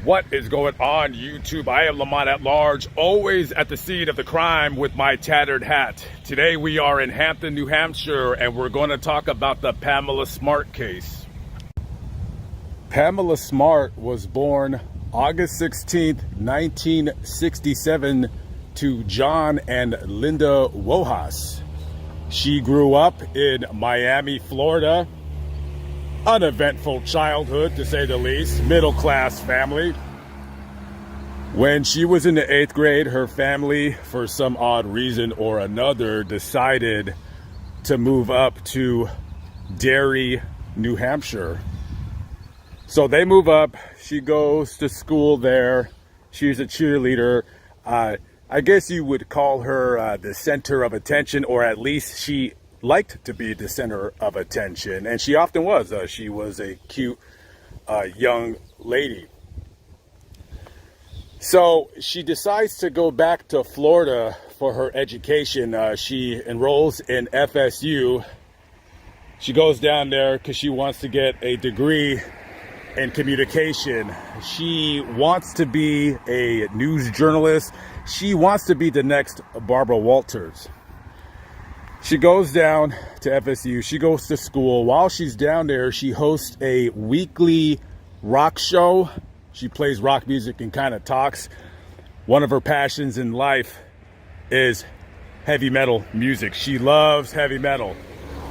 What is going on, YouTube? I am Lamont at Large, always at the scene of the crime with my tattered hat. Today we are in Hampton, New Hampshire, and we're going to talk about the Pamela Smart case. Pamela Smart was born August 16th, 1967 to John and Linda Wojas. She grew up in Miami, Florida. Uneventful childhood, to say the least. Middle-class family. When she was in the 8th grade, her family, for some odd reason or another, decided to move up to Derry, New Hampshire. So they move up. She goes to school there. She's a cheerleader. I guess you would call her the center of attention, or at least she liked to be the center of attention, and she often was. She was a cute young lady. So she decides to go back to Florida for her education. She enrolls in FSU. She goes down there because she wants to get a degree in communication. She wants to be a news journalist. She wants to be the next Barbara Walters. She goes down to FSU. She goes to school. While she's down there, she hosts a weekly rock show. She plays rock music and kind of talks. One of her passions in life is heavy metal music. She loves heavy metal.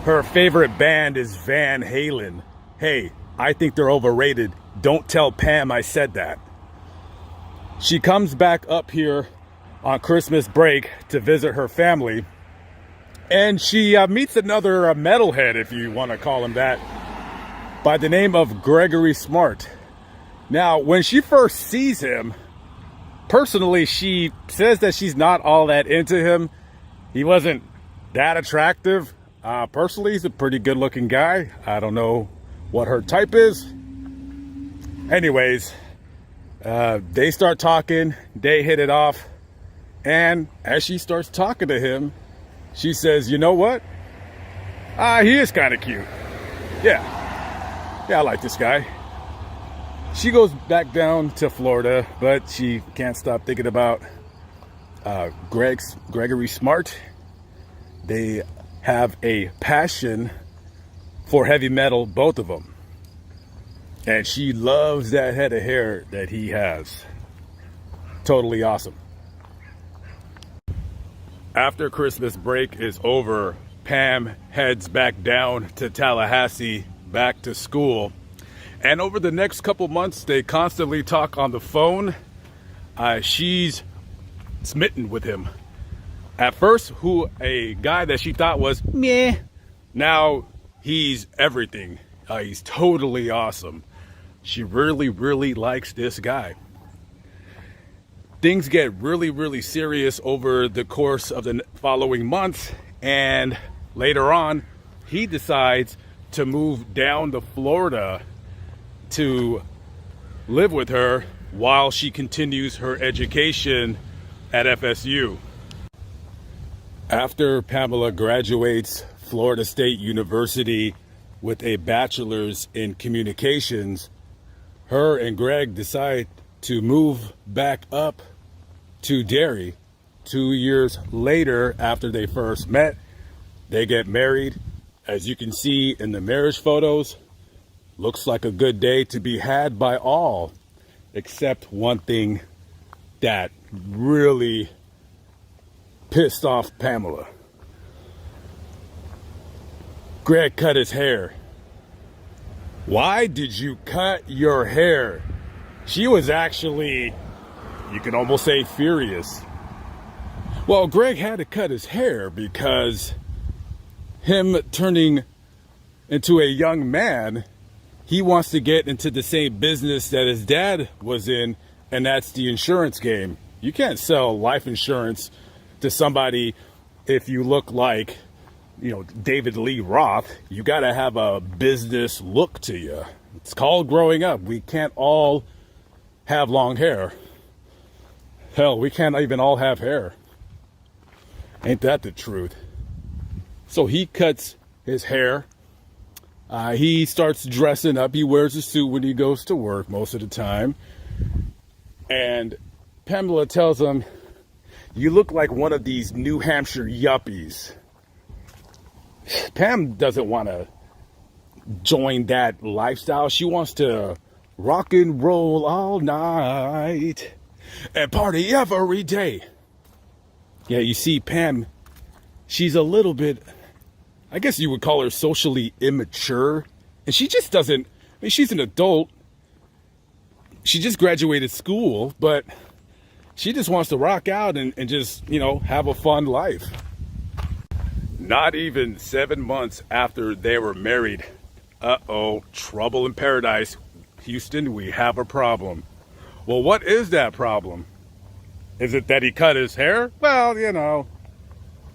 Her favorite band is Van Halen. Hey, I think they're overrated. Don't tell Pam I said that. She comes back up here on Christmas break to visit her family. And she meets another metalhead, if you want to call him that, by the name of Gregory Smart. Now, when she first sees him, personally, she says that she's not all that into him. He wasn't that attractive. Personally, he's a pretty good-looking guy. I don't know what her type is. Anyways, they start talking. They hit it off. And as she starts talking to him, she says, you know what? He is kind of cute. Yeah, I like this guy. She goes back down to Florida, but she can't stop thinking about Gregory Smart. They have a passion for heavy metal, both of them. And she loves that head of hair that he has. Totally awesome. After Christmas break is over, Pam heads back down to Tallahassee, back to school. And over the next couple months, they constantly talk on the phone. She's smitten with him. At first, a guy that she thought was meh. Now he's everything. He's totally awesome. She really, really likes this guy. Things get really, really serious over the course of the following months, and later on, he decides to move down to Florida to live with her while she continues her education at FSU. After Pamela graduates Florida State University with a bachelor's in communications, her and Greg decide to move back up to Derry. 2 years later, after they first met, they get married. As you can see in the marriage photos, looks like a good day to be had by all, except one thing that really pissed off Pamela. Greg cut his hair. Why did you cut your hair? She was actually, you could almost say, furious. Well, Greg had to cut his hair because him turning into a young man, he wants to get into the same business that his dad was in, and that's the insurance game. You can't sell life insurance to somebody if you look like, David Lee Roth. You got to have a business look to you. It's called growing up. We can't all have long hair. Hell, we can't even all have hair. Ain't that the truth? So he cuts his hair. He starts dressing up. He wears a suit when he goes to work most of the time. And Pamela tells him, "You look like one of these New Hampshire yuppies." Pam doesn't want to join that lifestyle. She wants to rock and roll all night and party every day. Yeah, you see, Pam, she's a little bit, I guess you would call her socially immature. And she just doesn't, I mean, she's an adult. She just graduated school, but she just wants to rock out and just, have a fun life. Not even 7 months after they were married. Uh-oh, trouble in paradise. Houston, we have a problem. Well, what is that problem? Is it that he cut his hair? Well,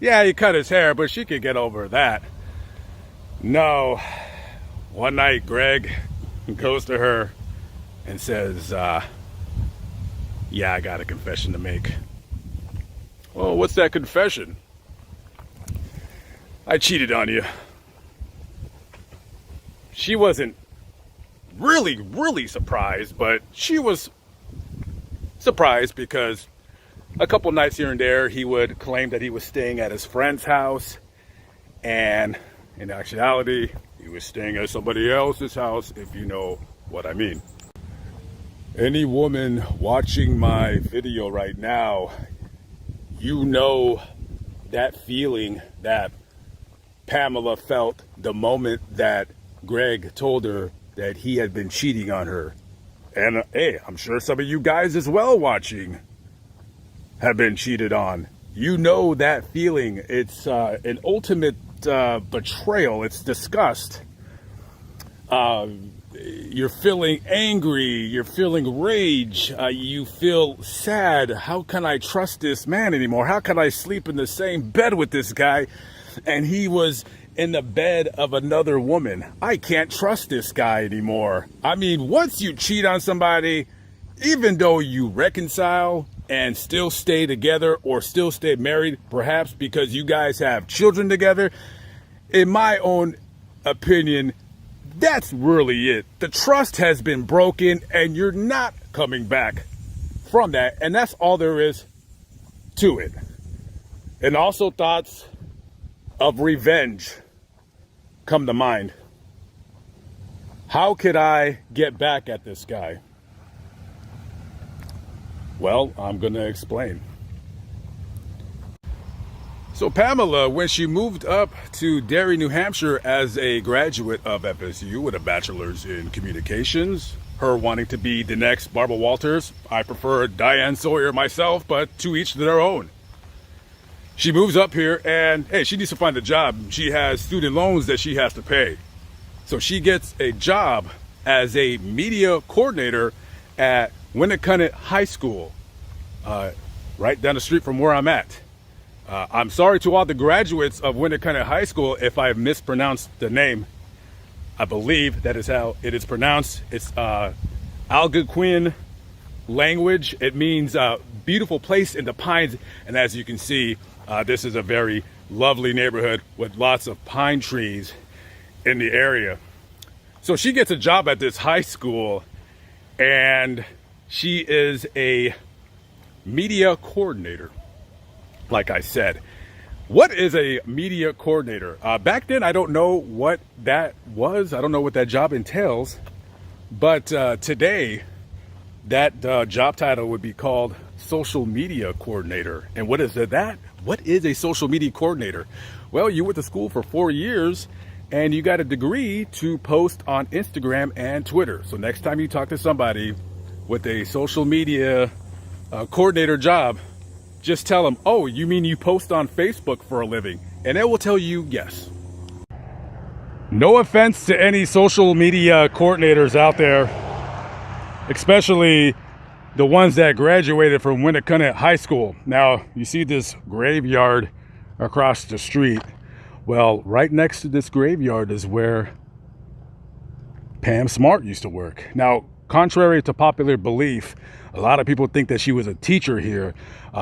yeah, he cut his hair, but she could get over that. No. One night, Greg goes to her and says, yeah, I got a confession to make. Well, what's that confession? I cheated on you. She wasn't really surprised, but she was surprised because a couple nights here and there, he would claim that he was staying at his friend's house, and in actuality, he was staying at somebody else's house, if you know what I mean. Any woman watching my video right now, you know that feeling that Pamela felt the moment that Greg told her that he had been cheating on her. And hey, I'm sure some of you guys as well watching have been cheated on. You know that feeling. It's an ultimate betrayal. It's disgust. You're feeling angry. You're feeling rage. You feel sad. How can I trust this man anymore? How can I sleep in the same bed with this guy? And he was in the bed of another woman. I can't trust this guy anymore. I mean, once you cheat on somebody, even though you reconcile and still stay together or still stay married, perhaps because you guys have children together, in my own opinion, that's really it. The trust has been broken and you're not coming back from that. And that's all there is to it. And also thoughts of revenge come to mind. How could I get back at this guy? Well, I'm going to explain. So Pamela, when she moved up to Derry, New Hampshire as a graduate of FSU with a bachelor's in communications, her wanting to be the next Barbara Walters, I prefer Diane Sawyer myself, but to each their own. She moves up here and, hey, she needs to find a job. She has student loans that she has to pay. So she gets a job as a media coordinator at Winnicott High School, right down the street from where I'm at. I'm sorry to all the graduates of Winnicott High School if I've mispronounced the name. I believe that is how it is pronounced. It's Algonquin language. It means beautiful place in the pines. And as you can see, this is a very lovely neighborhood with lots of pine trees in the area. So she gets a job at this high school and she is a media coordinator. Like I said, what is a media coordinator? Back then, I don't know what that was. I don't know what that job entails. But today, that job title would be called social media coordinator. And what is that? What is a social media coordinator? Well, you went to school for 4 years and you got a degree to post on Instagram and Twitter. So next time you talk to somebody with a social media coordinator job, just tell them, oh, you mean you post on Facebook for a living? And they will tell you yes. No offense to any social media coordinators out there, especially the ones that graduated from Winnicott High School. Now, you see this graveyard across the street. Well, right next to this graveyard is where Pam Smart used to work. Now, contrary to popular belief, a lot of people think that she was a teacher here.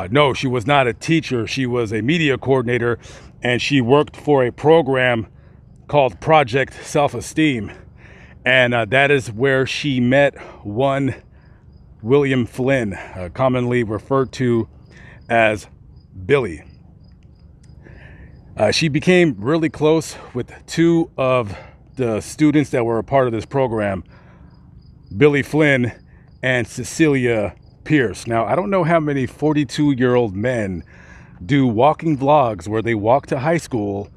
No, she was not a teacher. She was a media coordinator, and she worked for a program called Project Self-Esteem. And that is where she met one William Flynn, commonly referred to as Billy. She became really close with two of the students that were a part of this program, Billy Flynn and Cecilia Pierce. Now, I don't know how many 42-year-old men do walking vlogs where they walk to high school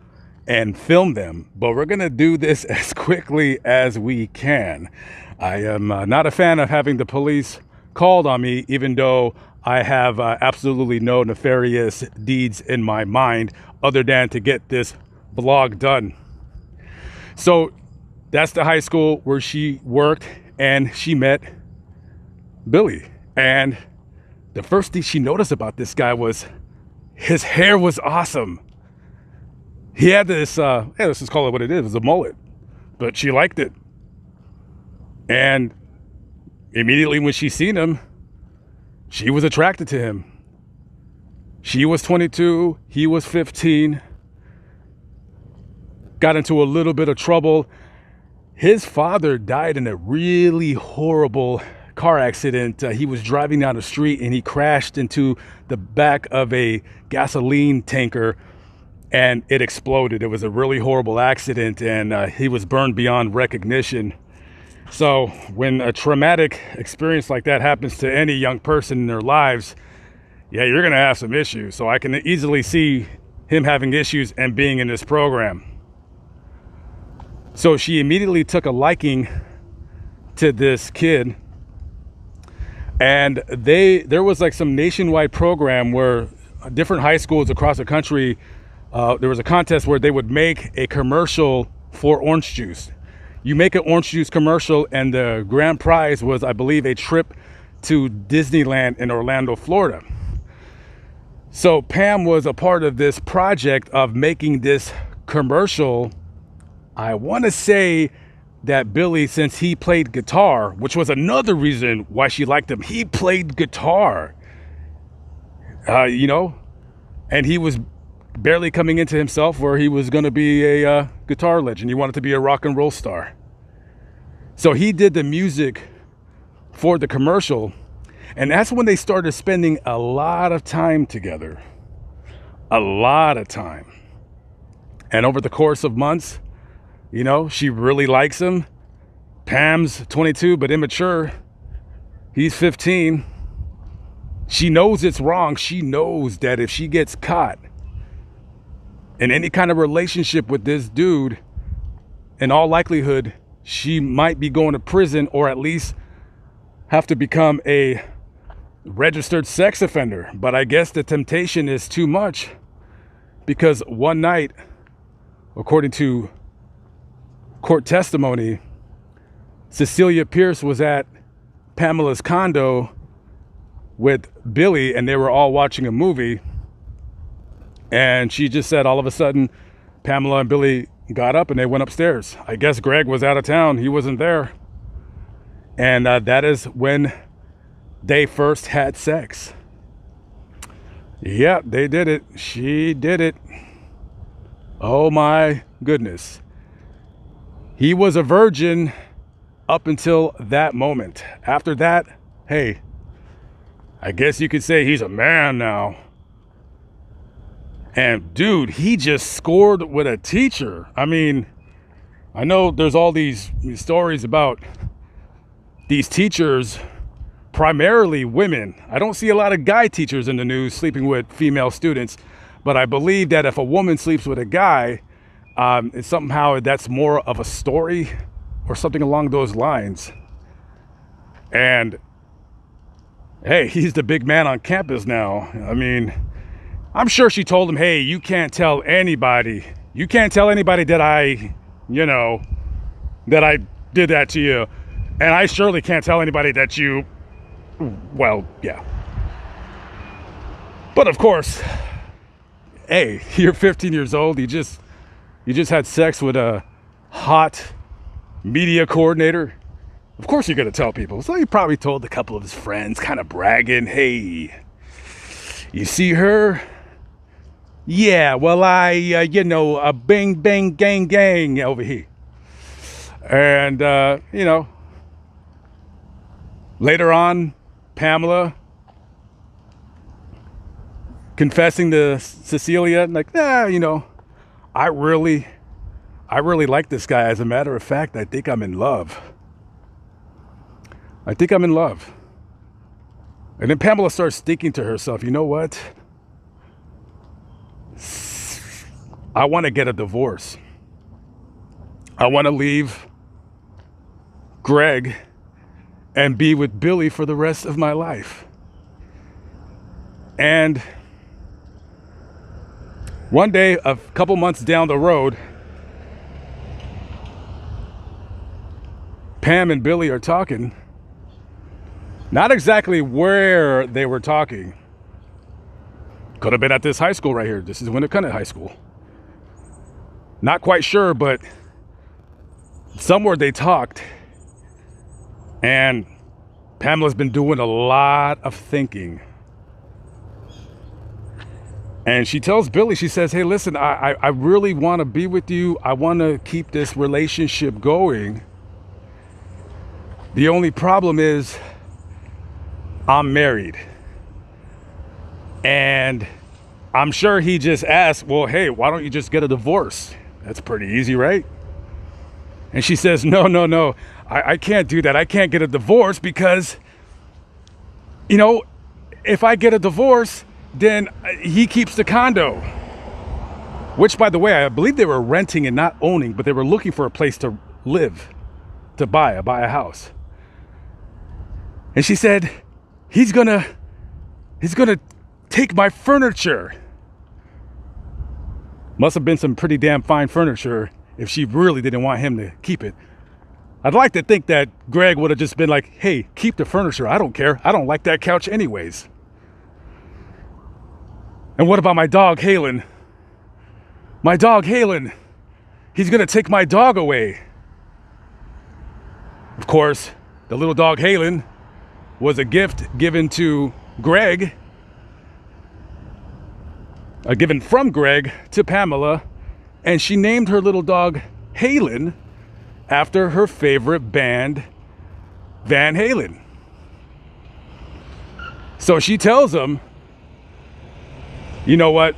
and film them, but we're going to do this as quickly as we can. I am not a fan of having the police called on me, even though I have absolutely no nefarious deeds in my mind other than to get this vlog done. So that's the high school where she worked, and she met Billy. And the first thing she noticed about this guy was his hair was awesome. He had this, let's just call it what it is. It was a mullet, but she liked it. And immediately when she seen him, she was attracted to him. She was 22, he was 15. Got into a little bit of trouble. His father died in a really horrible car accident. He was driving down the street and he crashed into the back of a gasoline tanker and it exploded. It was a really horrible accident, and he was burned beyond recognition. So when a traumatic experience like that happens to any young person in their lives, yeah, you're going to have some issues. So I can easily see him having issues and being in this program. So she immediately took a liking to this kid. And there was like some nationwide program where different high schools across the country, there was a contest where they would make a commercial for orange juice. You make an orange juice commercial, and the grand prize was, I believe, a trip to Disneyland in Orlando, Florida. So Pam was a part of this project of making this commercial. I want to say that Billy, since he played guitar, which was another reason why she liked him, he played guitar, and he was barely coming into himself where he was going to be a guitar legend. He wanted to be a rock and roll star. So he did the music for the commercial, and that's when they started spending a lot of time together. A lot of time. And over the course of months, she really likes him. Pam's 22, but immature. He's 15. She knows it's wrong. She knows that if she gets caught in any kind of relationship with this dude, in all likelihood, she might be going to prison, or at least have to become a registered sex offender. But I guess the temptation is too much, because one night, according to court testimony, Cecilia Pierce was at Pamela's condo with Billy, and they were all watching a movie. And she just said all of a sudden, Pamela and Billy got up and they went upstairs. I guess Greg was out of town. He wasn't there. And that is when they first had sex. Yeah, they did it. She did it. Oh my goodness. He was a virgin up until that moment. After that, hey, I guess you could say he's a man now. And dude, he just scored with a teacher. I mean, I know there's all these stories about these teachers, primarily women. I don't see a lot of guy teachers in the news sleeping with female students, but I believe that if a woman sleeps with a guy, somehow that's more of a story or something along those lines. And hey, he's the big man on campus now. I mean, I'm sure she told him, hey, you can't tell anybody. You can't tell anybody that I did that to you. And I surely can't tell anybody that you, well, yeah. But of course, hey, you're 15 years old. You just had sex with a hot media coordinator. Of course you're going to tell people. So he probably told a couple of his friends, kind of bragging, hey, you see her? Yeah, well, a bang, bang, gang, gang over here. And, later on, Pamela confessing to Cecilia, like, I really like this guy. As a matter of fact, I think I'm in love. And then Pamela starts thinking to herself, you know what? I want to get a divorce. I want to leave Greg and be with Billy for the rest of my life. And one day, a couple months down the road, Pam and Billy are talking. Not exactly where they were talking. Could have been at this high school right here. This is Winnacunnet High School. Not quite sure, but somewhere they talked. And Pamela's been doing a lot of thinking. And she tells Billy, she says, hey, listen, I really want to be with you. I want to keep this relationship going. The only problem is I'm married. And I'm sure he just asked, well, hey, why don't you just get a divorce? That's pretty easy, right? And she says, no, I can't do that. I can't get a divorce because, if I get a divorce, then he keeps the condo. Which, by the way, I believe they were renting and not owning, but they were looking for a place to live, to buy a house. And she said, he's gonna take my furniture. Must have been some pretty damn fine furniture if she really didn't want him to keep it. I'd like to think that Greg would have just been like, hey, keep the furniture. I don't care. I don't like that couch anyways. And what about my dog, Halen? My dog, Halen. He's going to take my dog away. Of course, the little dog, Halen, was a gift given to Greg. Given from Greg to Pamela. And she named her little dog Halen after her favorite band, Van Halen. So she tells him, you know what?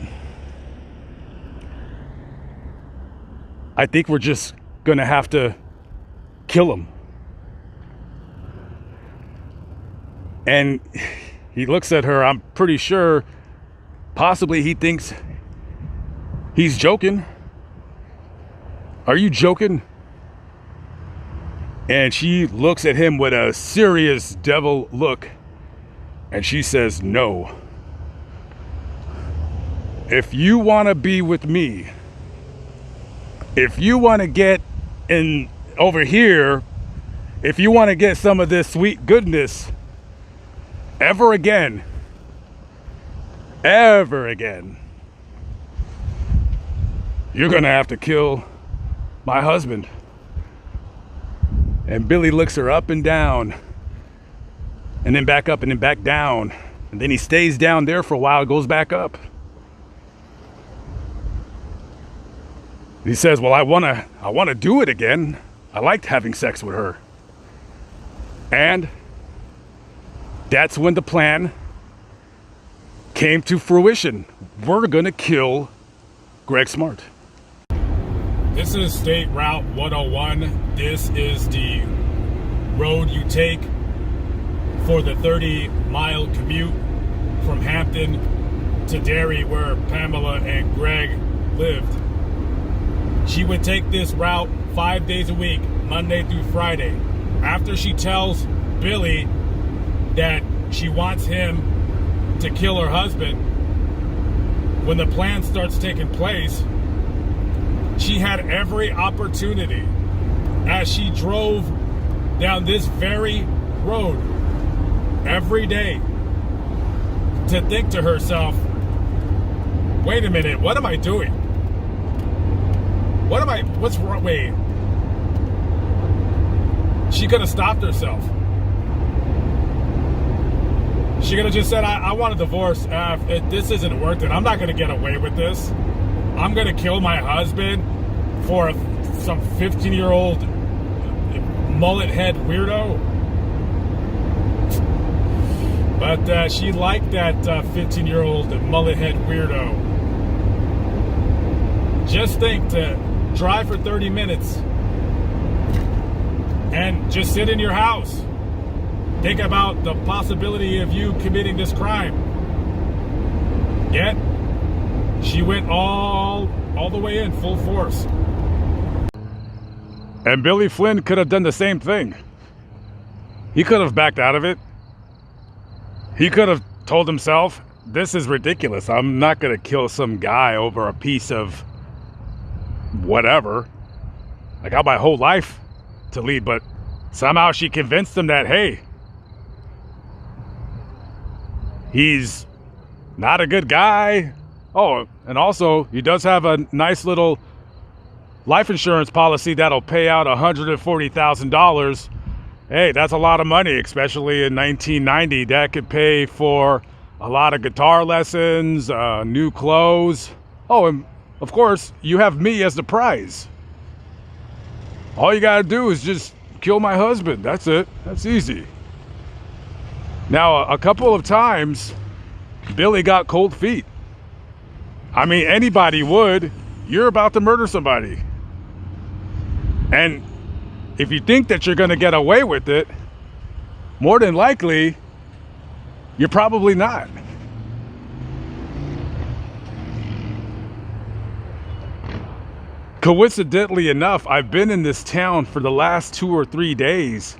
I think we're just gonna have to kill him. And he looks at her, I'm pretty sure, possibly he thinks he's joking. Are you joking? And she looks at him with a serious devil look. And she says, no. If you want to be with me, if you want to get in over here, if you want to get some of this sweet goodness ever again, you're going to have to kill my husband. And Billy looks her up and down, and then back up and then back down. And then he stays down there for a while, goes back up. He says, well, I want to do it again. I liked having sex with her. And that's when the plan came to fruition. We're going to kill Greg Smart. This is State Route 101. This is the road you take for the 30-mile commute from Hampton to Derry, where Pamela and Greg lived. She would take this route 5 days a week, Monday through Friday. After she tells Billy that she wants him to kill her husband, when the plan starts taking place, she had every opportunity as she drove down this very road every day to think to herself, wait a minute, what am I doing? What's wrong? Wait. She could have stopped herself. She could have just said, I want a divorce. This isn't worth it. I'm not going to get away with this. I'm going to kill my husband for some 15-year-old mullet head weirdo. But she liked that 15-year-old mullet head weirdo. Just think, to drive for 30 minutes and just sit in your house. Think about the possibility of you committing this crime. Yet, she went all the way in, full force. And Billy Flynn could have done the same thing. He could have backed out of it. He could have told himself, this is ridiculous. I'm not going to kill some guy over a piece of whatever. I got my whole life to lead, but somehow she convinced him that, hey, he's not a good guy. Oh, and also, he does have a nice little life insurance policy that'll pay out $140,000. Hey, that's a lot of money, especially in 1990. That could pay for a lot of guitar lessons, new clothes. Oh, and of course, you have me as the prize. All you gotta do is just kill my husband. That's it. That's easy. Now, a couple of times, Billy got cold feet. I mean, anybody would. You're about to murder somebody. And if you think that you're going to get away with it, more than likely, you're probably not. Coincidentally enough, I've been in this town for the last 2 or 3 days,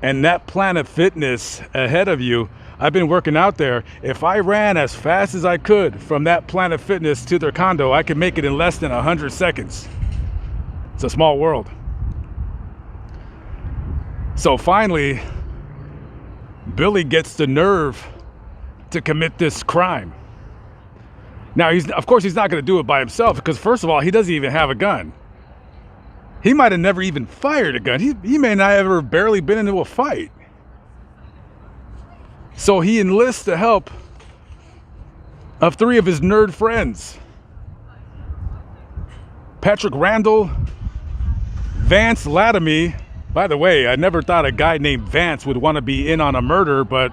and that Planet Fitness ahead of you, I've been working out there. If I ran as fast as I could from that Planet Fitness to their condo, I could make it in less than 100 seconds. It's a small world. So finally, Billy gets the nerve to commit this crime. Now, of course, he's not going to do it by himself because, first of all, he doesn't even have a gun. He might have never even fired a gun. He may not have ever barely been into a fight. So he enlists the help of 3 of his nerd friends. Patrick Randall, Vance Latomy. By the way, I never thought a guy named Vance would want to be in on a murder, but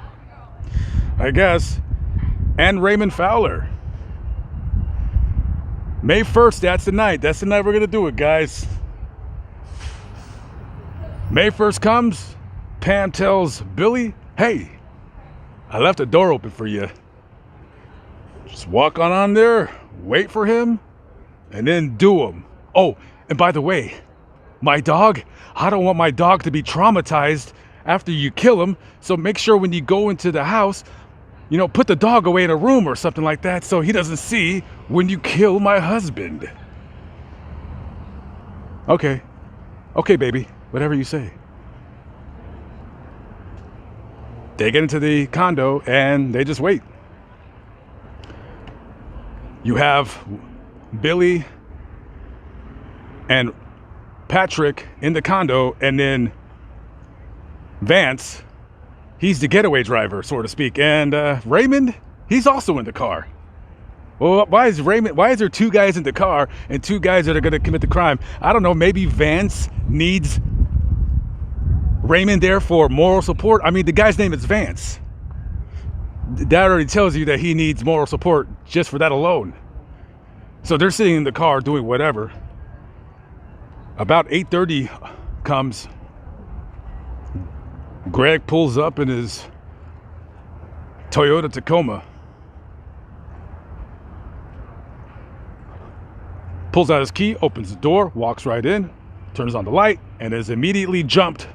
I guess. And Raymond Fowler. May 1st, that's the night. That's the night we're going to do it, guys. May 1st comes, Pam tells Billy, hey, I left the door open for you. Just walk on there, wait for him, and then do him. Oh, and by the way, my dog, I don't want my dog to be traumatized after you kill him, so make sure when you go into the house, you know, put the dog away in a room or something like that so he doesn't see when you kill my husband. Okay. Okay, baby. Whatever you say. They get into the condo and they just wait. You have Billy and Patrick in the condo, and then Vance, he's the getaway driver, so to speak. And Raymond, he's also in the car. Well, why is there 2 guys in the car and 2 guys that are going to commit the crime? I don't know. Maybe Vance needs Raymond there for moral support. I mean, the guy's name is Vance. That already tells you that he needs moral support just for that alone. So they're sitting in the car doing whatever. About 8:30 comes. Greg pulls up in his Toyota Tacoma. Pulls out his key, opens the door, walks right in, turns on the light, and is immediately jumped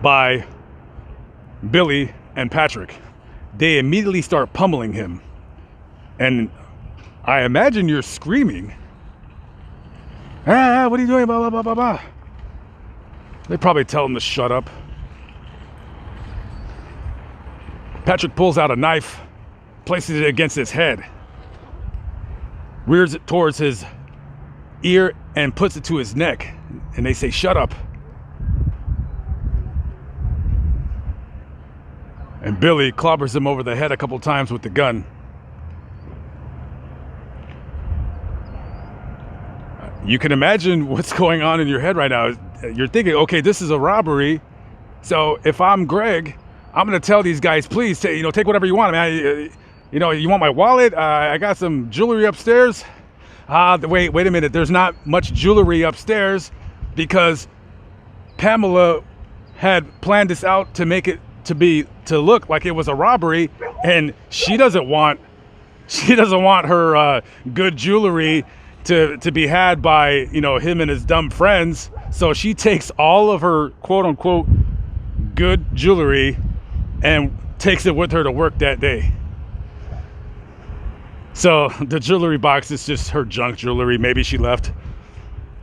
by Billy and Patrick. They immediately start pummeling him. And I imagine you're screaming, what are you doing? Blah, blah, blah, blah, blah. They probably tell him to shut up. Patrick pulls out a knife, places it against his head, rears it towards his ear, and puts it to his neck. And they say, shut up. And Billy clobbers him over the head a couple times with the gun. You can imagine what's going on in your head right now. You're thinking, okay, this is a robbery. So if I'm Greg, I'm going to tell these guys, please, take whatever you want. You want my wallet? I got some jewelry upstairs. Wait a minute. There's not much jewelry upstairs because Pamela had planned this out to make it to look like it was a robbery, and she doesn't want her good jewelry to be had by him and his dumb friends. So she takes all of her quote unquote good jewelry and takes it with her to work that day. So the jewelry box is just her junk jewelry. Maybe she left,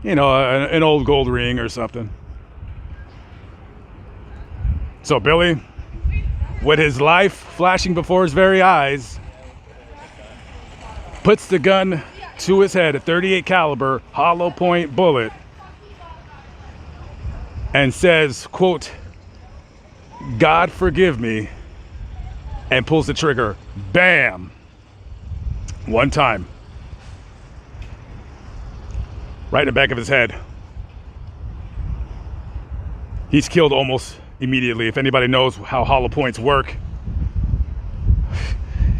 an old gold ring or something. So Billy, with his life flashing before his very eyes, puts the gun to his head, a .38 caliber hollow point bullet, and says, quote, "God forgive me," and pulls the trigger. Bam! One time. Right in the back of his head. He's killed almost immediately. If anybody knows how hollow points work,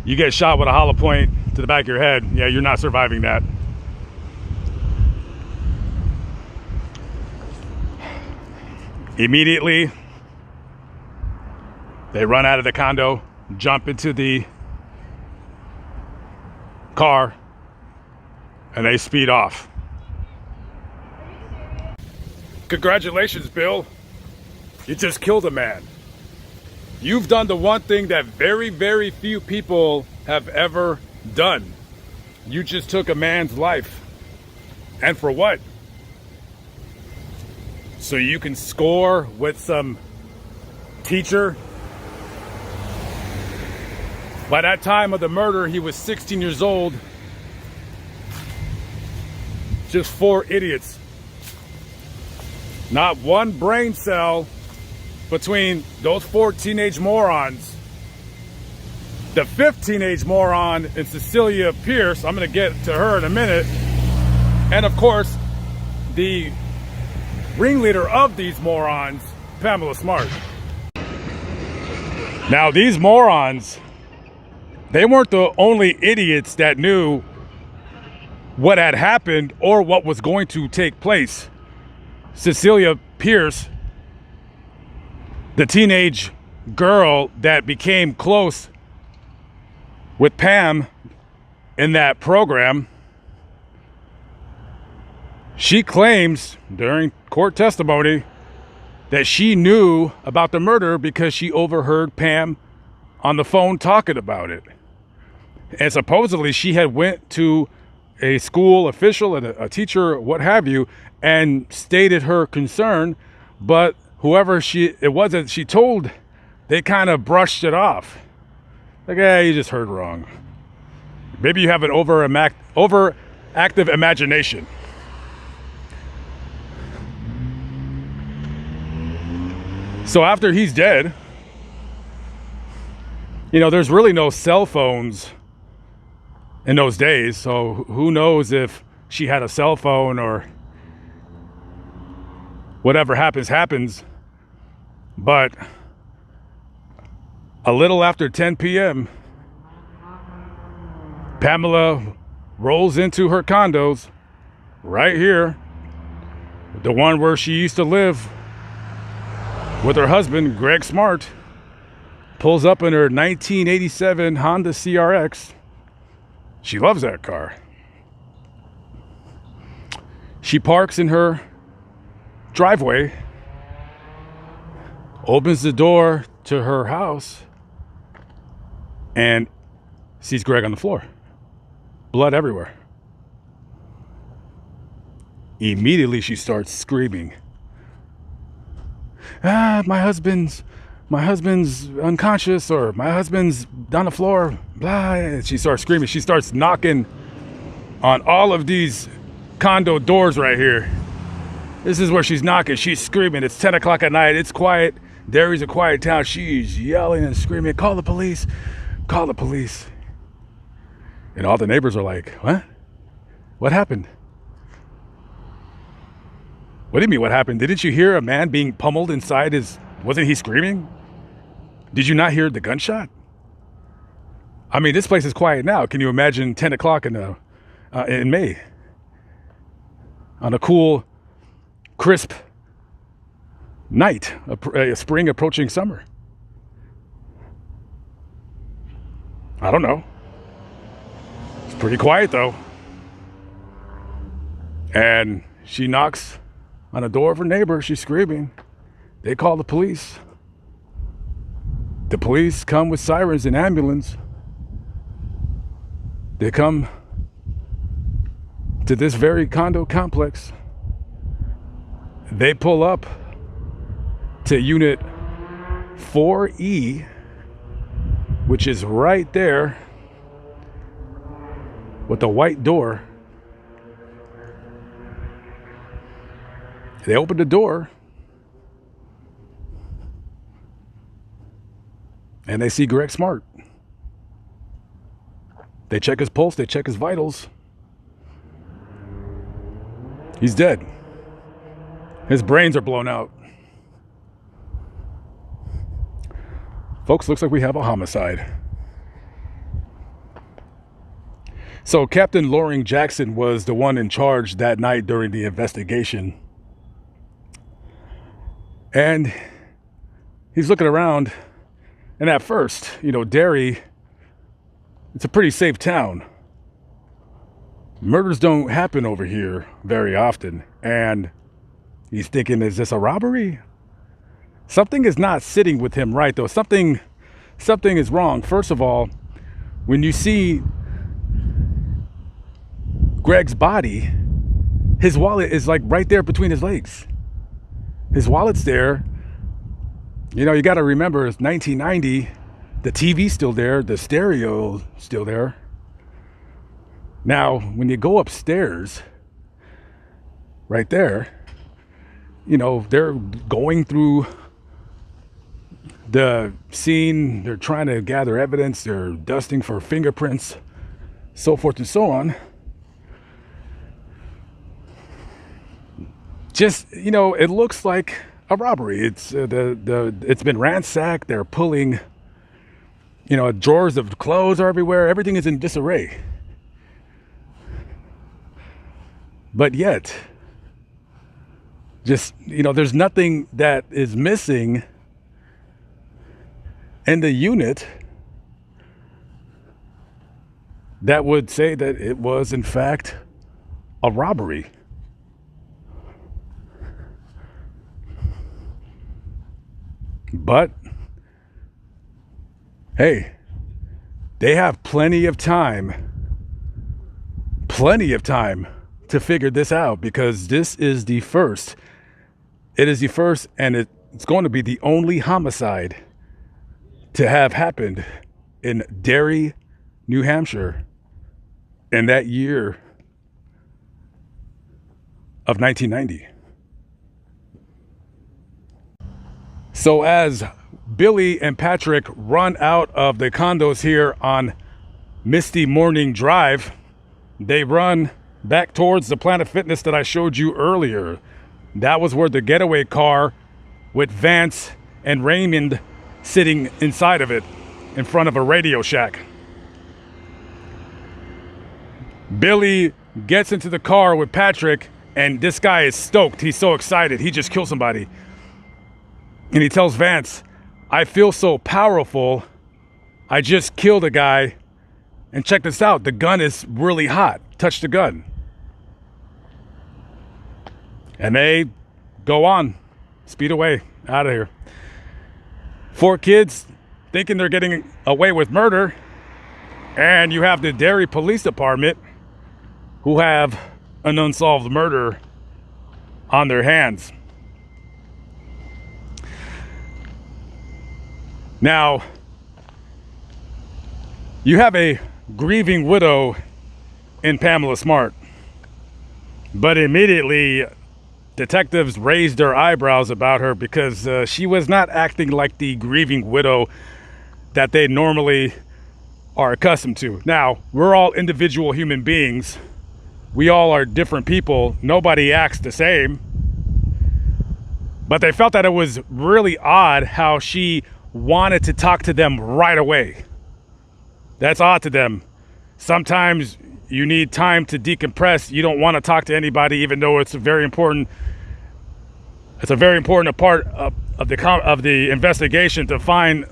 you get shot with a hollow point to the back of your head, yeah, you're not surviving that. Immediately, they run out of the condo, jump into the car, and they speed off. Congratulations, Bill. You just killed a man. You've done the one thing that very, very few people have ever done. You just took a man's life. And for what? So you can score with some teacher? By that time of the murder, he was 16 years old. Just 4 idiots. Not one brain cell between those 4 teenage morons. The 5th teenage moron is Cecilia Pierce. I'm going to get to her in a minute. And of course, the ringleader of these morons, Pamela Smart. Now, these morons, they weren't the only idiots that knew what had happened or what was going to take place. Cecilia Pierce, the teenage girl that became close with Pam in that program, she claims during court testimony that she knew about the murder because she overheard Pam on the phone talking about it. And supposedly she had went to a school official and a teacher, what have you, and stated her concern, but whoever it was that she told, they kind of brushed it off. Like, you just heard wrong. Maybe you have an overactive imagination. So after he's dead, there's really no cell phones in those days. So who knows if she had a cell phone or whatever happens. But a little after 10 p.m., Pamela rolls into her condos right here, the one where she used to live with her husband, Greg Smart, pulls up in her 1987 Honda CRX. She loves that car. She parks in her driveway, opens the door to her house, and sees Greg on the floor. Blood everywhere. Immediately she starts screaming, my husband's unconscious, or my husband's on the floor, blah. And she starts screaming. She starts knocking on all of these condo doors right here. This is where she's knocking. She's screaming. It's 10 o'clock at night. It's quiet. Derry's a quiet town. She's yelling and screaming, call the police, call the police. And all the neighbors are like, what? What happened? What do you mean what happened? Didn't you hear a man being pummeled inside his... Wasn't he screaming? Did you not hear the gunshot? I mean, this place is quiet now. Can you imagine 10 o'clock in May? On a cool, crisp night, a spring approaching summer. I don't know. It's pretty quiet though. And she knocks on the door of her neighbor. She's screaming. They call the police. The police come with sirens and ambulance. They come to this very condo complex. They pull up to unit 4E, which is right there with the white door. They open the door and they see Greg Smart. They check his pulse, they check his vitals. He's dead. His brains are blown out. Folks, looks like we have a homicide. So Captain Loring Jackson was the one in charge that night during the investigation. And he's looking around, and at first, Derry, it's a pretty safe town. Murders don't happen over here very often. And he's thinking, is this a robbery? Something is not sitting with him right, though. Something is wrong. First of all, when you see Greg's body, his wallet is like right there between his legs. His wallet's there. You got to remember, it's 1990. The TV's still there. The stereo's still there. Now, when you go upstairs, right there, they're going through the scene. They're trying to gather evidence. They're dusting for fingerprints, so forth and so on. Just, it looks like a robbery. It's it's been ransacked. They're pulling, drawers of clothes are everywhere. Everything is in disarray. But yet, just, there's nothing that is missing in the unit that would say that it was, in fact, a robbery. But, hey, they have plenty of time to figure this out, because this is the first. It is the first, and it's going to be the only homicide to have happened in Derry, New Hampshire, in that year of 1990. So as Billy and Patrick run out of the condos here on Misty Morning Drive, they run back towards the Planet Fitness that I showed you earlier. That was where the getaway car with Vance and Raymond sitting inside of it in front of a Radio Shack. Billy gets into the car with Patrick, and this guy is stoked. He's so excited. He just killed somebody. And he tells Vance, I feel so powerful. I just killed a guy. And check this out. The gun is really hot. Touch the gun. And they go on. Speed away. Out of here. 4 kids thinking they're getting away with murder. And you have the Derry Police Department who have an unsolved murder on their hands. Now, you have a grieving widow in Pamela Smart, but immediately detectives raised their eyebrows about her because she was not acting like the grieving widow that they normally are accustomed to. Now, we're all individual human beings. We all are different people. Nobody acts the same. But they felt that it was really odd how she wanted to talk to them right away. That's odd to them. Sometimes you need time to decompress. You don't want to talk to anybody, even though it's a very important part of the investigation to find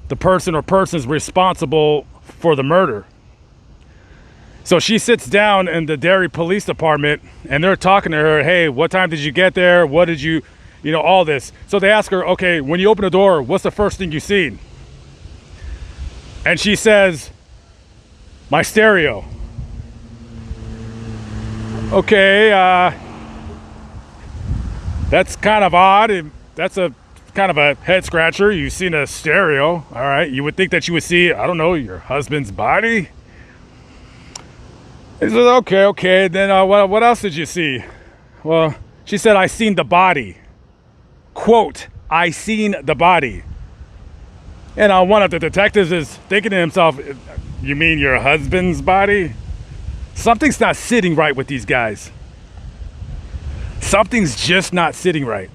the person or persons responsible for the murder. So she sits down in the Derry Police Department and they're talking to her. Hey, what time did you get there? What did you all this. So they ask her, okay, when you open the door, what's the first thing you seen? And she says, my stereo. Okay, that's kind of odd. That's a kind of a head scratcher. You've seen a stereo. All right, you would think that you would see, I don't know, your husband's body. He said, okay. Then what else did you see? Well, she said, I seen the body. Quote, I seen the body. And one of the detectives is thinking to himself, you mean your husband's body? Something's not sitting right with these guys. Something's just not sitting right.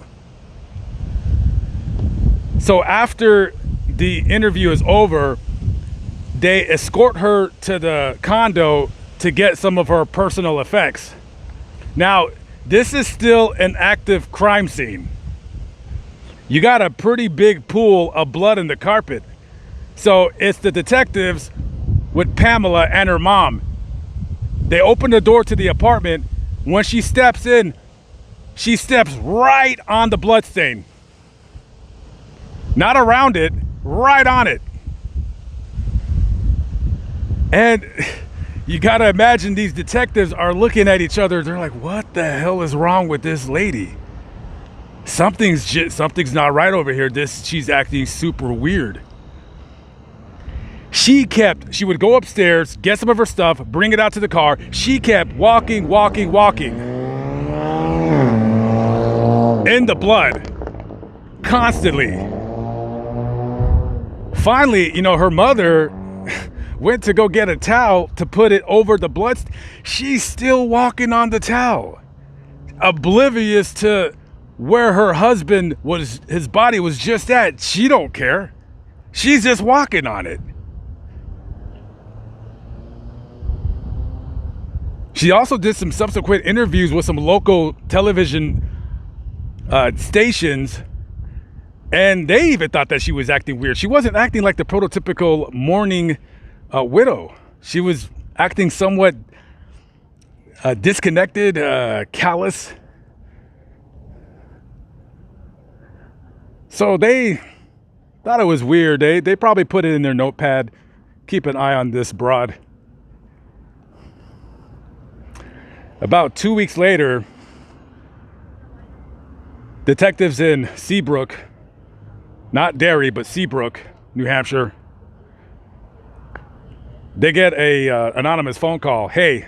So after the interview is over, they escort her to the condo to get some of her personal effects. Now, this is still an active crime scene. You got a pretty big pool of blood in the carpet. So it's the detectives with Pamela and her mom. They open the door to the apartment. When she steps in, she steps right on the bloodstain. Not around it, right on it. And you gotta imagine these detectives are looking at each other. They're like, what the hell is wrong with this lady? Something's not right over here. She's acting super weird. She would go upstairs, get some of her stuff, bring it out to the car. She kept walking in the blood constantly. Finally, her mother went to go get a towel to put it over the blood. She's still walking on the towel, oblivious to where her husband his body was just at. She don't care. She's just walking on it. She also did some subsequent interviews with some local television stations, and they even thought that she was acting weird. She wasn't acting like the prototypical mourning widow. She was acting somewhat disconnected, callous. So they thought it was weird. They probably put it in their notepad. Keep an eye on this broad. About 2 weeks later, detectives in Seabrook, not Derry, but Seabrook, New Hampshire, they get a anonymous phone call. Hey,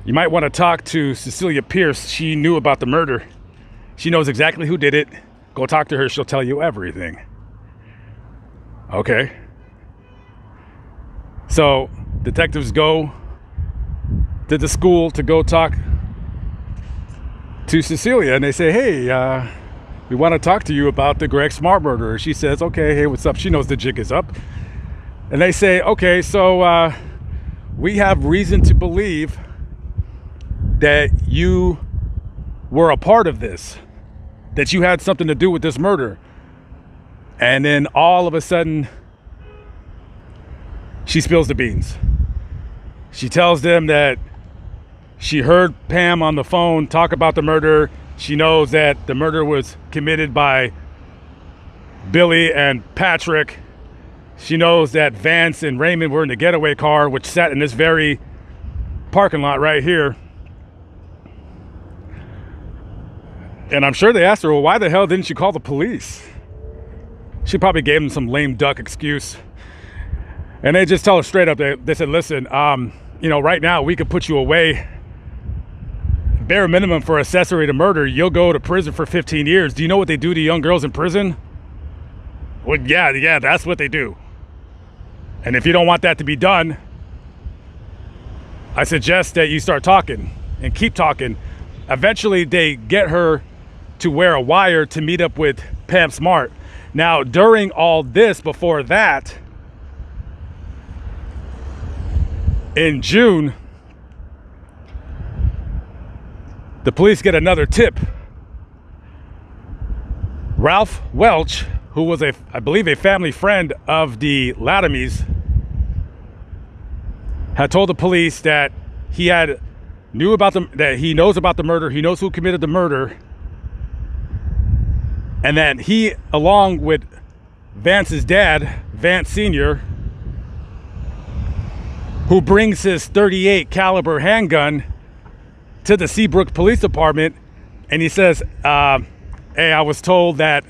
you might want to talk to Cecilia Pierce. She knew about the murder. She knows exactly who did it. Go talk to her. She'll tell you everything. Okay. So detectives go to the school to go talk to Cecilia, and they say, hey, we want to talk to you about the Greg Smart murder. She says, okay, hey, what's up? She knows the jig is up. And they say, okay, so we have reason to believe that you were a part of this, that you had something to do with this murder. And then all of a sudden, she spills the beans. She tells them that she heard Pam on the phone talk about the murder. She knows that the murder was committed by Billy and Patrick. She knows that Vance and Raymond were in the getaway car, which sat in this very parking lot right here. And I'm sure they asked her, well, why the hell didn't you call the police? She probably gave them some lame duck excuse. And they just tell her straight up, they said, listen, right now we could put you away. Bare minimum for accessory to murder, you'll go to prison for 15 years. Do you know what they do to young girls in prison? Well, yeah, that's what they do. And if you don't want that to be done, I suggest that you start talking and keep talking. Eventually, they get her to wear a wire to meet up with Pam Smart. Now, during all this, before that, in June, the police get another tip. Ralph Welch, who was I believe a family friend of the Latamys, had told the police that that he knows about the murder, he knows who committed the murder, and that he, along with Vance's dad, Vance Sr., who brings his .38 caliber handgun to the Seabrook Police Department, and he says, hey, I was told that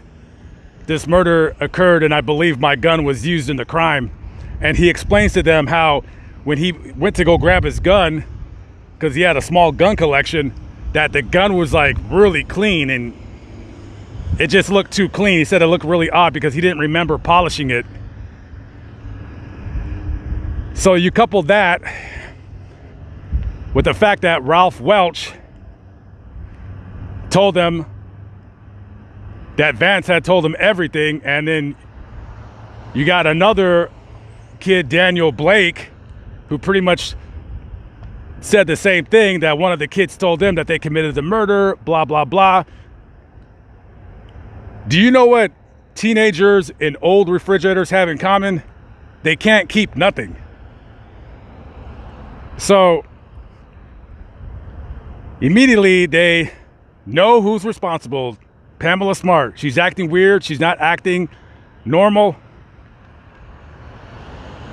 this murder occurred and I believe my gun was used in the crime. And he explains to them how when he went to go grab his gun, because he had a small gun collection, that the gun was like really clean and it just looked too clean. He said it looked really odd because he didn't remember polishing it. So you couple that with the fact that Ralph Welch told them that Vance had told him everything, and then you got another kid, Daniel Blake, who pretty much said the same thing, that one of the kids told him that they committed the murder, blah, blah, blah. Do you know what teenagers in old refrigerators have in common? They can't keep nothing. So immediately they know who's responsible. Pamela Smart. She's acting weird. She's not acting normal.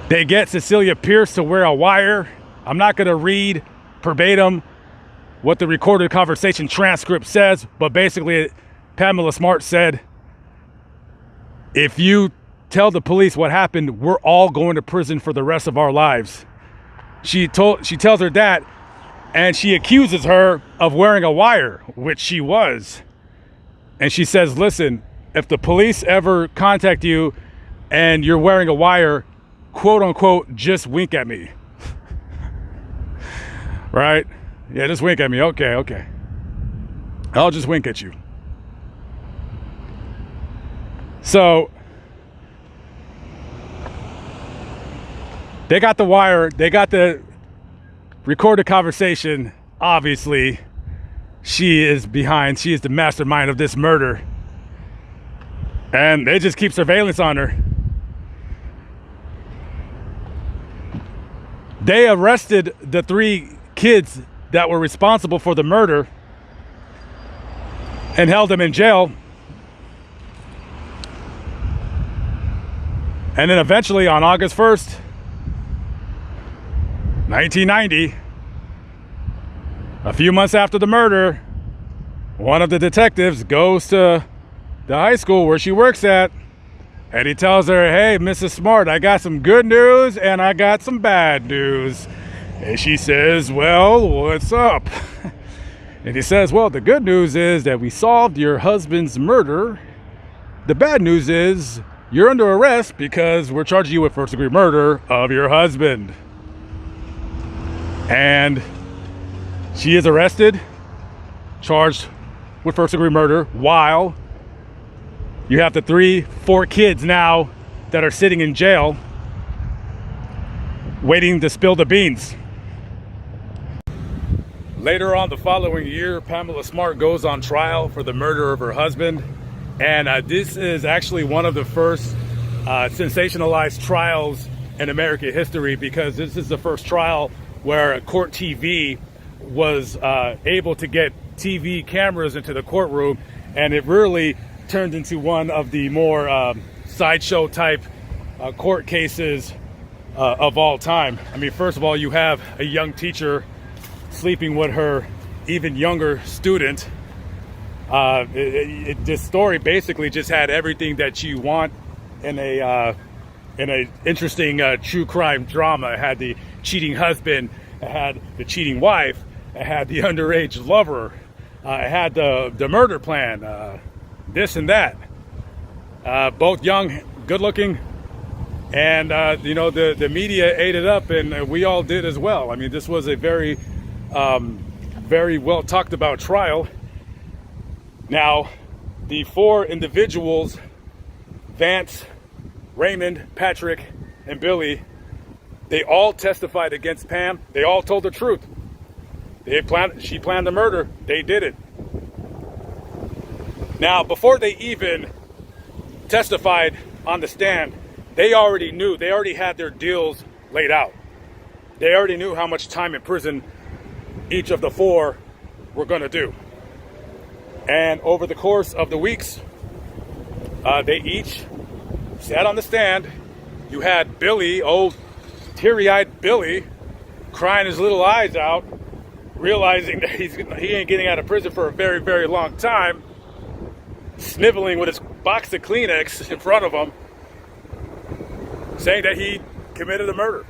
They get Cecilia Pierce to wear a wire. I'm not going to read verbatim what the recorded conversation transcript says, but basically Pamela Smart said, if you tell the police what happened, we're all going to prison for the rest of our lives. She tells her that, and she accuses her of wearing a wire, which she was. And she says, listen, if the police ever contact you and you're wearing a wire, quote unquote, just wink at me. Right? Yeah, just wink at me. Okay. I'll just wink at you. So they got the wire, they got the recorded conversation. Obviously, she is the mastermind of this murder. And they just keep surveillance on her. They arrested the 3 kids that were responsible for the murder and held them in jail. And then eventually on August 1st, 1990, a few months after the murder, one of the detectives goes to the high school where she works at, and he tells her, hey, Mrs. Smart, I got some good news and I got some bad news. And she says, well, what's up? And he says, well, the good news is that we solved your husband's murder. The bad news is you're under arrest because we're charging you with first-degree murder of your husband. And she is arrested, charged with first-degree murder, while you have the 4 kids now that are sitting in jail waiting to spill the beans. Later on the following year, Pamela Smart goes on trial for the murder of her husband. And this is actually one of the first sensationalized trials in American history, because this is the first trial where court TV was able to get TV cameras into the courtroom, and it really turned into one of the more sideshow type court cases of all time. I mean, first of all, you have a young teacher sleeping with her even younger student. This story basically just had everything that you want in a interesting true crime drama. It had the cheating husband, it had the cheating wife, it had the underage lover, it had the murder plan, this and that. Both young, good looking, and the media ate it up, and we all did as well. I mean, this was a very well talked about trial. Now, the 4 individuals Vance, Raymond, Patrick, and Billy, they all testified against Pam. They all told the truth. She planned the murder. They did it. Now, before they even testified on the stand, they already knew. They already had their deals laid out. They already knew how much time in prison each of the four were going to do. And over the course of the weeks, they each sat on the stand. You had Billy, old teary-eyed Billy, crying his little eyes out, realizing that he ain't getting out of prison for a very, very long time, sniveling with his box of Kleenex in front of him, saying that he committed a murder.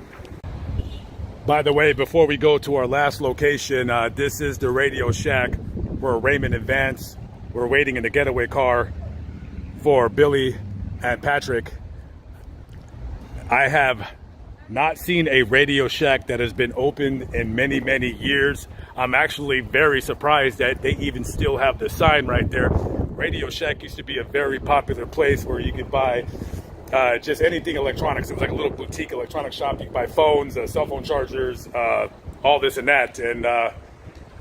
By the way, before we go to our last location, this is the Radio Shack where Raymond and Vance were waiting in the getaway car for Billy and Patrick. I have not seen a Radio Shack that has been open in many, many years. I'm actually very surprised that they even still have the sign right there. Radio Shack used to be a very popular place where you could buy just anything electronics. It was like a little boutique electronic shop. You could buy phones, cell phone chargers, all this and that. And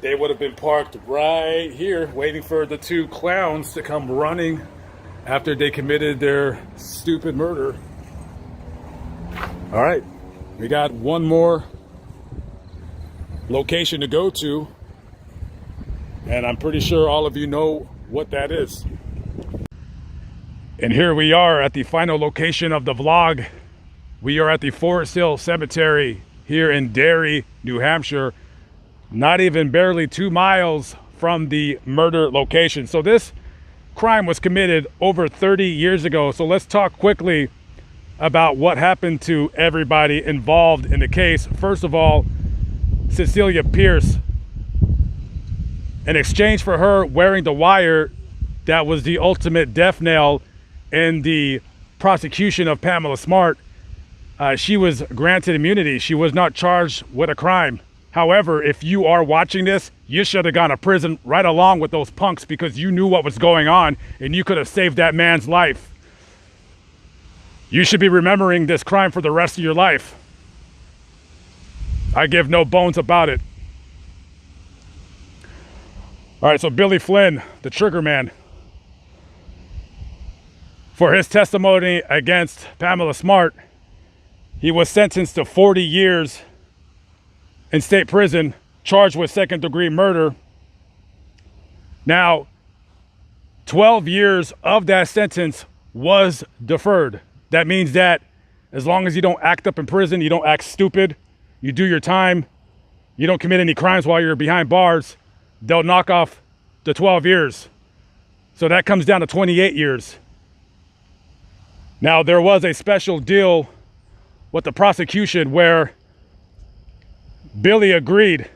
they would have been parked right here waiting for the two clowns to come running after they committed their stupid murder. All right, we got one more location to go to, and I'm pretty sure all of you know what that is. And here we are at the final location of the vlog. We are at the Forest Hill Cemetery here in Derry, New Hampshire, not even barely 2 miles from the murder location. So this crime was committed over 30 years ago. So let's talk quickly about what happened to everybody involved in the case. First of all, Cecilia Pierce. In exchange for her wearing the wire that was the ultimate death knell in the prosecution of Pamela Smart, she was granted immunity. She was not charged with a crime. However, if you are watching this, you should have gone to prison right along with those punks because you knew what was going on and you could have saved that man's life. You should be remembering this crime for the rest of your life. I give no bones about it. All right, so Billy Flynn, the trigger man, for his testimony against Pamela Smart, he was sentenced to 40 years in state prison, charged with second-degree murder. Now, 12 years of that sentence was deferred. That means that as long as you don't act up in prison, you don't act stupid, you do your time, you don't commit any crimes while you're behind bars, they'll knock off the 12 years. So that comes down to 28 years. Now, there was a special deal with the prosecution where Billy agreed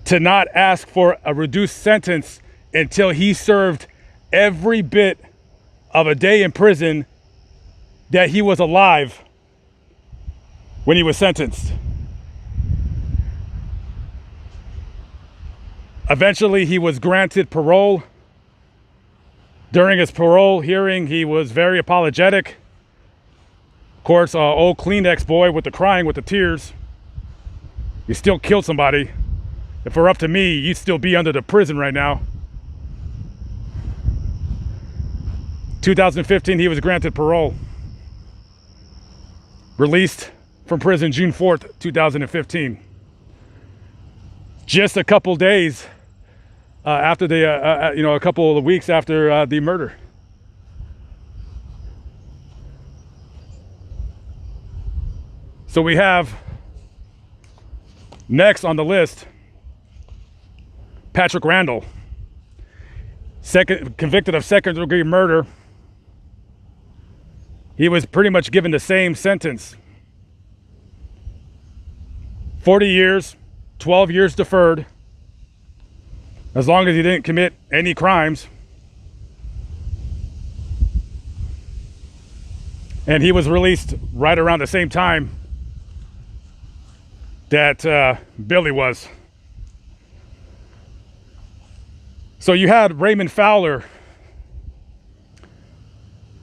to not ask for a reduced sentence until he served every bit of a day in prison that he was alive when he was sentenced. Eventually, he was granted parole. During his parole hearing, he was very apologetic. Of course, old Kleenex boy with the crying, with the tears. You still killed somebody. If it were up to me, you'd still be under the prison right now. 2015, he was granted parole. Released from prison June 4th, 2015. Just a couple days after the, a couple of weeks after the murder. So we have next on the list, Patrick Randall, convicted of second-degree murder. He was pretty much given the same sentence. 40 years, 12 years deferred, as long as he didn't commit any crimes. And he was released right around the same time that Billy was. So you had Raymond Fowler,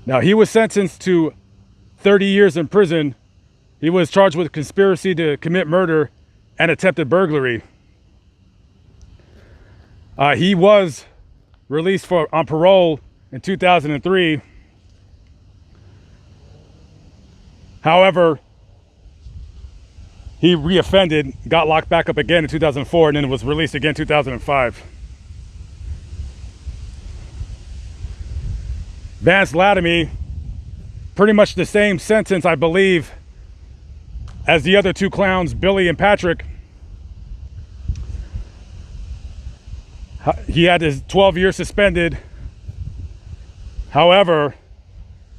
Now, he was sentenced to 30 years in prison. He was charged with conspiracy to commit murder and attempted burglary. He was released on parole in 2003. However, he reoffended, got locked back up again in 2004, and then was released again in 2005. Vance Latomy, pretty much the same sentence, I believe, as the other two clowns, Billy and Patrick. He had his 12 years suspended. However,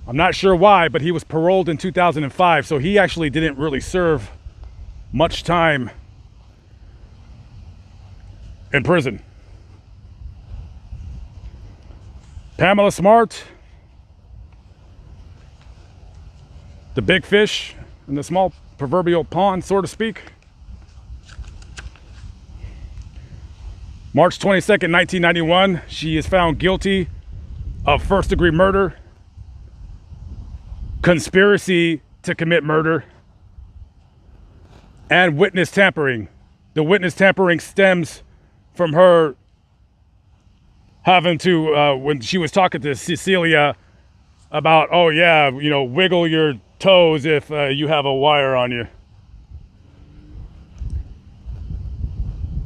I'm not sure why, but he was paroled in 2005, so he actually didn't really serve much time in prison. Pamela Smart, the big fish in the small proverbial pond, so to speak. March 22nd, 1991, she is found guilty of first-degree murder, conspiracy to commit murder, and witness tampering. The witness tampering stems from her having to, when she was talking to Cecilia about, oh yeah, you know, wiggle your toes if you have a wire on you.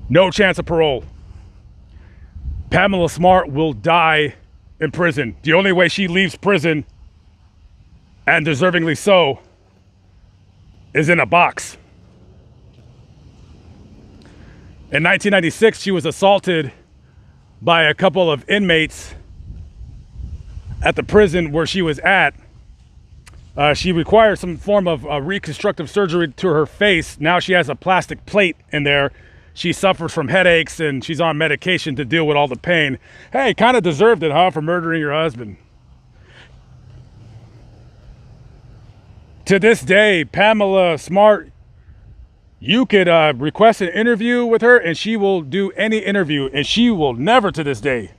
No chance of parole. Pamela Smart will die in prison. The only way she leaves prison, and deservingly so, is in a box. In 1996, she was assaulted by a couple of inmates at the prison where she was at. She required some form of reconstructive surgery to her face. Now she has a plastic plate in there. She suffers from headaches and she's on medication to deal with all the pain. Hey, kind of deserved it, huh, for murdering your husband. To this day, Pamela Smart, you could request an interview with her and she will do any interview, and she will never to this day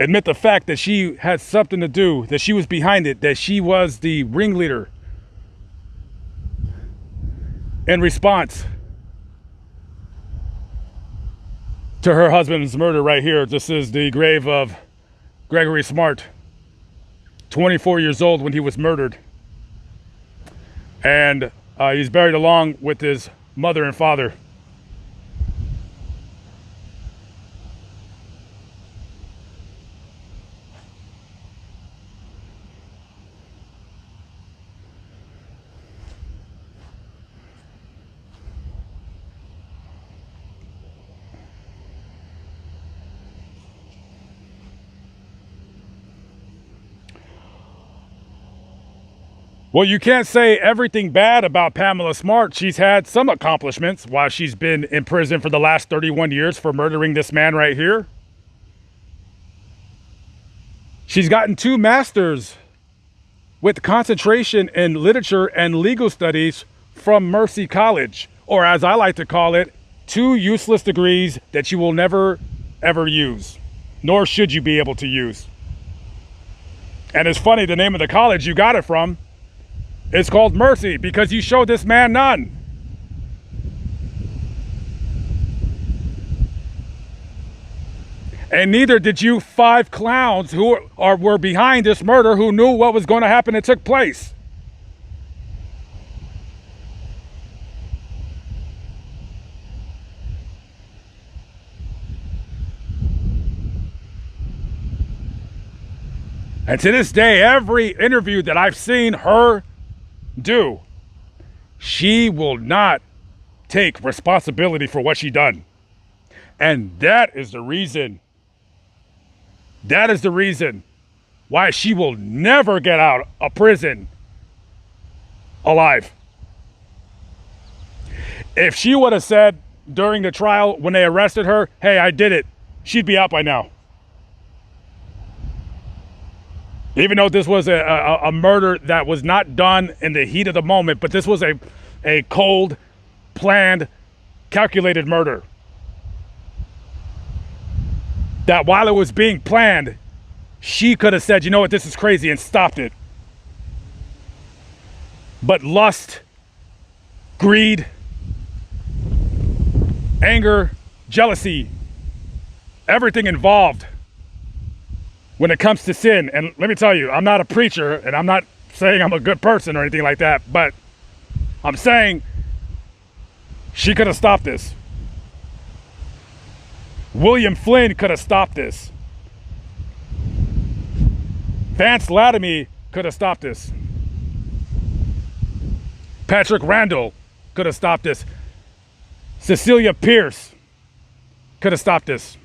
admit the fact that she had something to do, that she was behind it, that she was the ringleader in response to her husband's murder. Right here, this is the grave of Gregory Smart, 24 years old when he was murdered. And he's buried along with his mother and father. Well, you can't say everything bad about Pamela Smart. She's had some accomplishments while she's been in prison for the last 31 years for murdering this man right here. She's gotten 2 masters with concentration in literature and legal studies from Mercy College, or as I like to call it, 2 useless degrees that you will never, ever use, nor should you be able to use. And it's funny, the name of the college you got it from, it's called Mercy, because you showed this man none. And neither did you 5 clowns who were behind this murder, who knew what was going to happen and took place. And to this day, every interview that I've seen her do, she will not take responsibility for what she done. And that is the reason why she will never get out of prison alive. If she would have said during the trial when they arrested her, hey, I did it, she'd be out by now. Even though this was a murder that was not done in the heat of the moment, but this was a cold, planned, calculated murder. That while it was being planned, She could have said, you know what, this is crazy, and stopped it. But lust, greed, anger, jealousy, everything involved when it comes to sin. And let me tell you, I'm not a preacher, and I'm not saying I'm a good person or anything like that, but I'm saying she could have stopped this. William Flynn could have stopped this. Vance Latomy could have stopped this. Patrick Randall could have stopped this. Cecilia Pierce could have stopped this.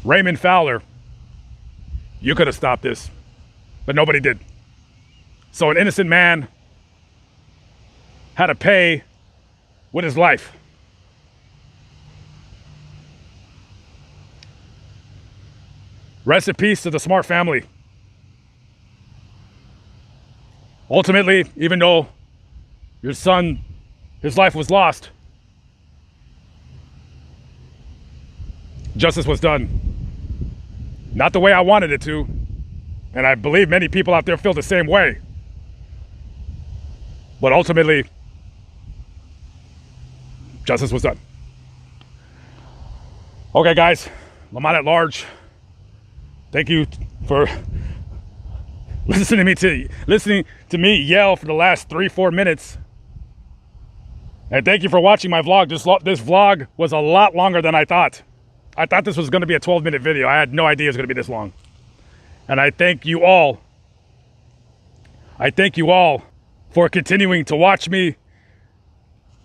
Raymond Fowler, you could have stopped this, but nobody did. So an innocent man had to pay with his life. Rest in peace to the Smart family. Ultimately, even though your son, his life was lost, justice was done. Not the way I wanted it to, and I believe many people out there feel the same way. But ultimately, justice was done. Okay, guys, Lamont at Large, thank you for listening to me yell for the last 3-4 minutes. And thank you for watching my vlog. This vlog was a lot longer than I thought. I thought this was going to be a 12-minute video. I had no idea it was going to be this long. And I thank you all. I thank you all for continuing to watch me.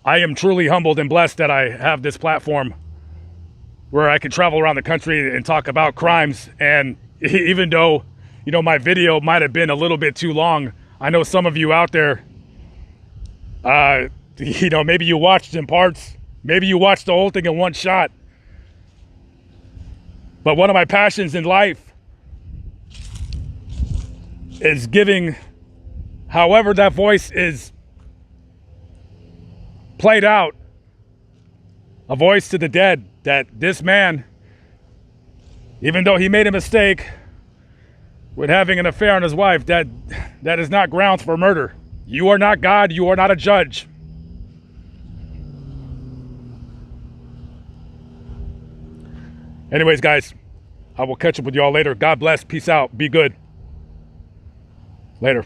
I am truly humbled and blessed that I have this platform where I can travel around the country and talk about crimes. And even though, you know, my video might have been a little bit too long, I know some of you out there, you know, maybe you watched in parts, maybe you watched the whole thing in one shot. But one of my passions in life is giving, however that voice is played out, a voice to the dead, that this man, even though he made a mistake with having an affair on his wife, that is not grounds for murder. You are not God. You are not a judge. Anyways, guys, I will catch up with y'all later. God bless. Peace out. Be good. Later.